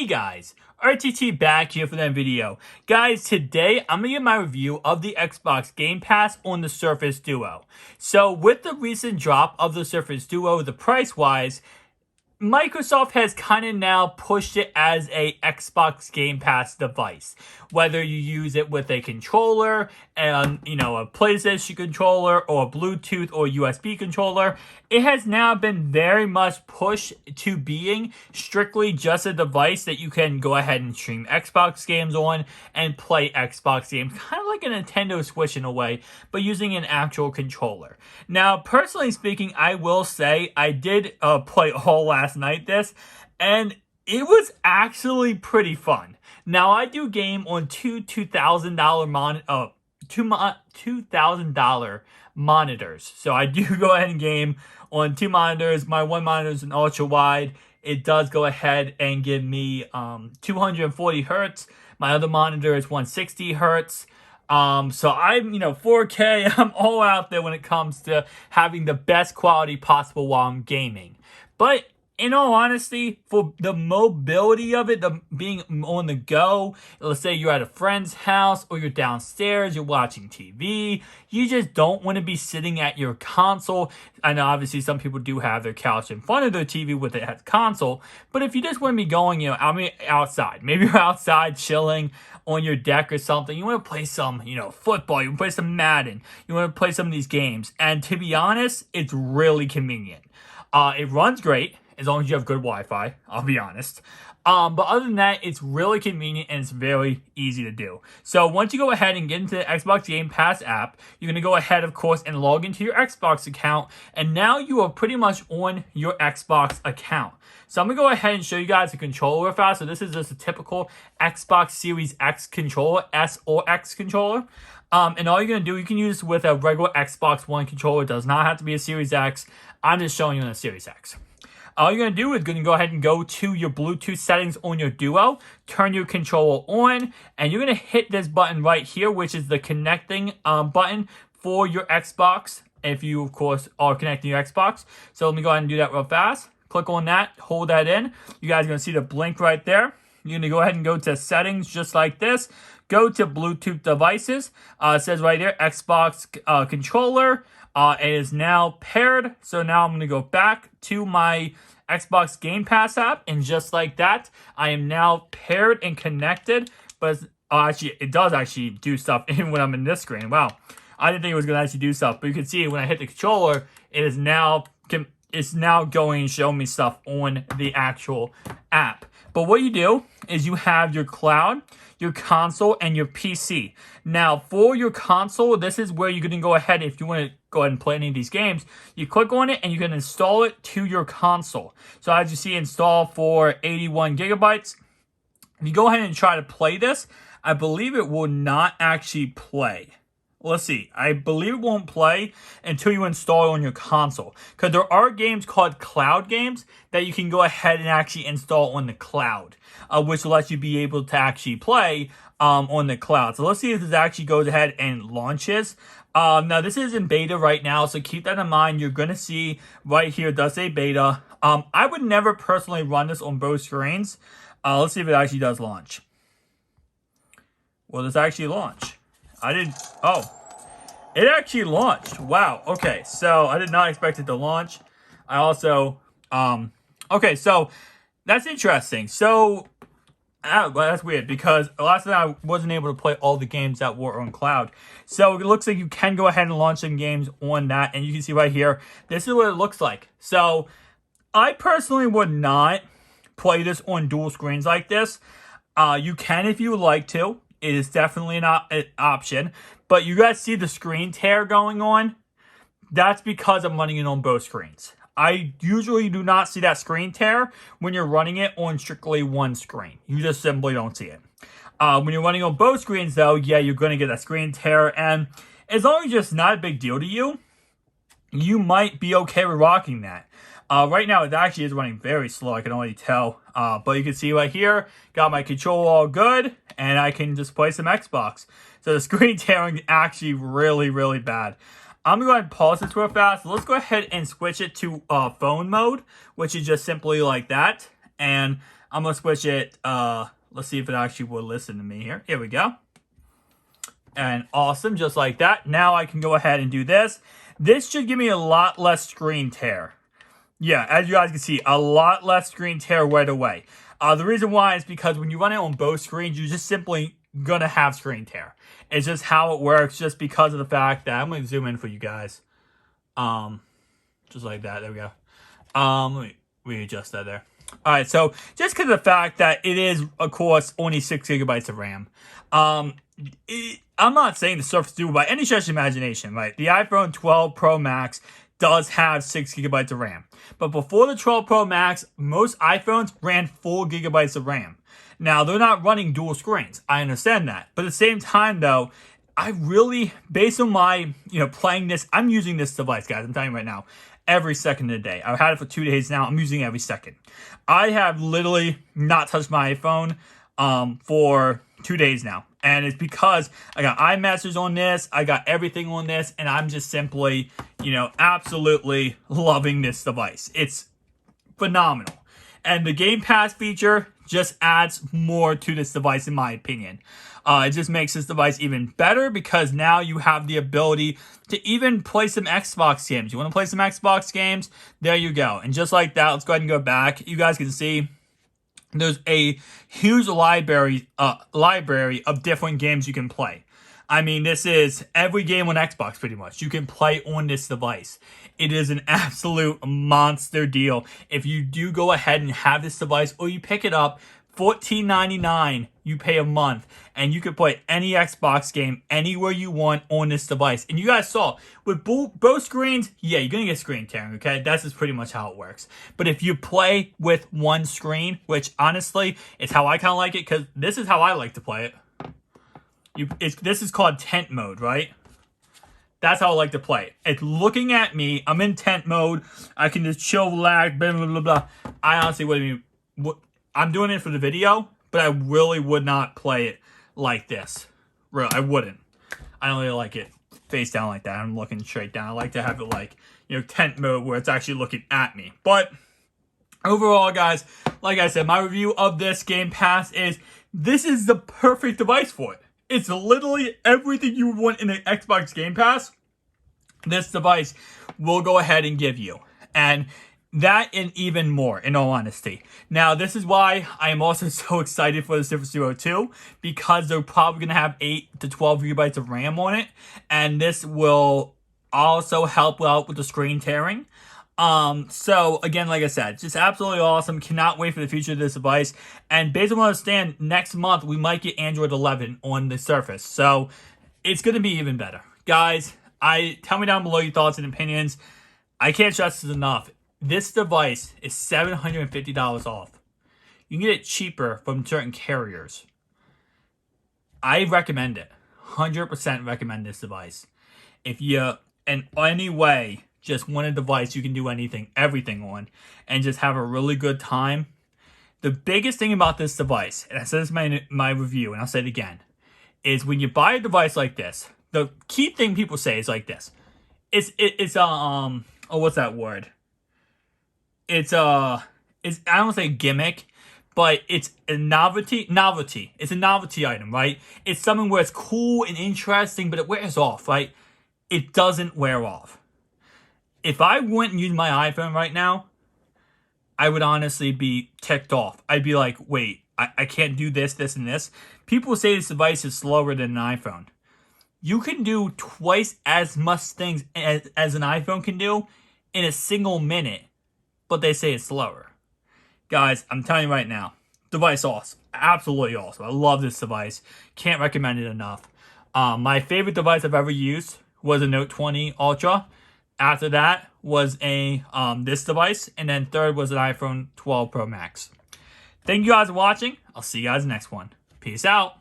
guys, RTT back here for that video. Guys, today I'm going to give my review of the Xbox Game Pass on the Surface Duo. So with the recent drop of the Surface Duo, the price-wise, Microsoft has kind of now pushed it as a Xbox Game Pass device. Whether you use it with a controller and, a PlayStation controller or a Bluetooth or USB controller, it has now been very much pushed to being strictly just a device that you can go ahead and stream Xbox games on and play Xbox games, kind of like a Nintendo Switch in a way, but using an actual controller. Now, personally speaking, I will say I did play all last night this, and it was actually pretty fun. Now, I do game on two $2,000 monitors. So I do go ahead and game on two monitors. My one monitor is an ultra wide. It does go ahead and give me 240 hertz. My other monitor is 160 hertz. So I'm, 4K. I'm all out there when it comes to having the best quality possible while I'm gaming. But in all honesty, for the mobility of it, the being on the go, let's say you're at a friend's house or you're downstairs, you're watching TV, you just don't want to be sitting at your console. I know obviously some people do have their couch in front of their TV with it as console, but if you just want to be going, outside, maybe you're outside chilling on your deck or something, you want to play some, football, you want to play some Madden, you want to play some of these games, and to be honest, it's really convenient. It runs great, as long as you have good Wi-Fi, I'll be honest. But other than that, it's really convenient and it's very easy to do. So once you go ahead and get into the Xbox Game Pass app, you're going to go ahead, of course, and log into your Xbox account. And now you are pretty much on your Xbox account. So I'm going to go ahead and show you guys the controller fast. So this is just a typical Xbox Series X controller, S or X controller. And all you're going to do, you can use this with a regular Xbox One controller. It does not have to be a Series X. I'm just showing you on a Series X. All you're going to do is going to go ahead and go to your Bluetooth settings on your Duo, turn your controller on, and you're going to hit this button right here, which is the connecting button for your Xbox, if you, of course, are connecting your Xbox. So let me go ahead and do that real fast. Click on that, hold that in. You guys are going to see the blink right there. You're going to go ahead and go to settings just like this. Go to Bluetooth devices. It says right there, Xbox controller. It is now paired. So now I'm going to go back to my Xbox Game Pass app. And just like that, I am now paired and connected. But actually, it does actually do stuff even when I'm in this screen. Wow. I didn't think it was going to actually do stuff. But you can see when I hit the controller, it's now going to show me stuff on the actual app. But what you do is you have your cloud, your console, and your PC. Now, for your console, this is where you're going to go ahead, if you want to go ahead and play any of these games, you click on it and you can install it to your console. So as you see, install for 81 gigabytes. If you go ahead and try to play this, I believe it will not actually play. Let's see. I believe it won't play until you install it on your console. Because there are games called cloud games that you can go ahead and actually install on the cloud. Which lets you be able to actually play on the cloud. So let's see if this actually goes ahead and launches. Now this is in beta right now. So keep that in mind. You're going to see right here, it does say beta. I would never personally run this on both screens. Let's see if it actually does launch. Will this actually launch? It actually launched. Wow. Okay, so I did not expect it to launch. I also, okay, so that's interesting. So, well, that's weird because last time I wasn't able to play all the games that were on cloud. So it looks like you can go ahead and launch some games on that. And you can see right here, this is what it looks like. So I personally would not play this on dual screens like this. You can if you would like to. It is definitely not an option. But you guys see the screen tear going on? That's because I'm running it on both screens. I usually do not see that screen tear when you're running it on strictly one screen. You just simply don't see it. When you're running on both screens, though, yeah, you're going to get that screen tear. And as long as it's not a big deal to you, you might be okay with rocking that. Right now, it actually is running very slow. I can already tell. But you can see right here, got my controller all good, and I can just play some Xbox. So the screen tearing is actually really, really bad. I'm going to go ahead and pause this real fast. Let's go ahead and switch it to phone mode, which is just simply like that. And I'm going to switch it. Let's see if it actually will listen to me here. Here we go. And awesome, just like that. Now I can go ahead and do this. This should give me a lot less screen tear. Yeah, as you guys can see, a lot less screen tear right away. The reason why is because when you run it on both screens, you're just simply going to have screen tear. It's just how it works, just because of the fact that... I'm going to zoom in for you guys. Just like that. There we go. Let me readjust that there. Alright, so just because of the fact that it is, of course, only 6 gigabytes of RAM. I'm not saying the Surface Duo by any stretch of imagination, right? The iPhone 12 Pro Max does have 6 gigabytes of RAM. But before the 12 Pro Max, most iPhones ran 4 gigabytes of RAM. Now, they're not running dual screens. I understand that. But at the same time, though, I really, based on my, playing this, I'm using this device, guys. I'm telling you right now, every second of the day. I've had it for 2 days now. I'm using it every second. I have literally not touched my iPhone for 2 days now. And it's because I got iMessage on this, I got everything on this, and I'm just simply, absolutely loving this device. It's phenomenal. And the Game Pass feature just adds more to this device, in my opinion. It just makes this device even better because now you have the ability to even play some Xbox games. You want to play some Xbox games? There you go. And just like that, let's go ahead and go back. You guys can see there's a huge library of different games you can play. I mean, this is every game on Xbox pretty much. You can play on this device. It is an absolute monster deal. If you do go ahead and have this device or you pick it up, $14.99 you pay a month, and you can play any Xbox game anywhere you want on this device. And you guys saw, with both screens, yeah, you're going to get screen tearing, okay? That's just pretty much how it works. But if you play with one screen, which honestly, is how I kind of like it, because this is how I like to play it. This is called tent mode, right? That's how I like to play it. It's looking at me. I'm in tent mode. I can just chill, relax, blah, blah, blah, blah. I honestly wouldn't even... I'm doing it for the video, but I really would not play it like this. Really, I wouldn't. I don't really like it face down like that. I'm looking straight down. I like to have it like, tent mode where it's actually looking at me. But overall, guys, like I said, my review of this Game Pass is this is the perfect device for it. It's literally everything you would want in an Xbox Game Pass. This device will go ahead and give you. And that and even more, in all honesty. Now, this is why I am also so excited for the Surface Duo 2, because they're probably going to have 8 to 12 gigabytes of RAM on it, and this will also help out with the screen tearing. So, again, like I said, just absolutely awesome. Cannot wait for the future of this device. And based on what I understand, next month, we might get Android 11 on the Surface. So, it's going to be even better. Guys, tell me down below your thoughts and opinions. I can't stress this enough. This device is $750 off. You can get it cheaper from certain carriers. I recommend it. 100% recommend this device. If you, in any way, just want a device you can do everything on, and just have a really good time. The biggest thing about this device, and I said this in my review, and I'll say it again, is when you buy a device like this, the key thing people say is like this. What's that word? It's I don't want to say gimmick, but it's a novelty. It's a novelty item, right? It's something where it's cool and interesting, but it wears off, right? It doesn't wear off. If I went and used my iPhone right now, I would honestly be ticked off. I'd be like, wait, I can't do this, this, and this. People say this device is slower than an iPhone. You can do twice as much things as an iPhone can do in a single minute, but they say it's slower. Guys, I'm telling you right now, device awesome. Absolutely awesome. I love this device. Can't recommend it enough. My favorite device I've ever used was a Note 20 Ultra. After that was this device. And then third was an iPhone 12 Pro Max. Thank you guys for watching. I'll see you guys next one. Peace out.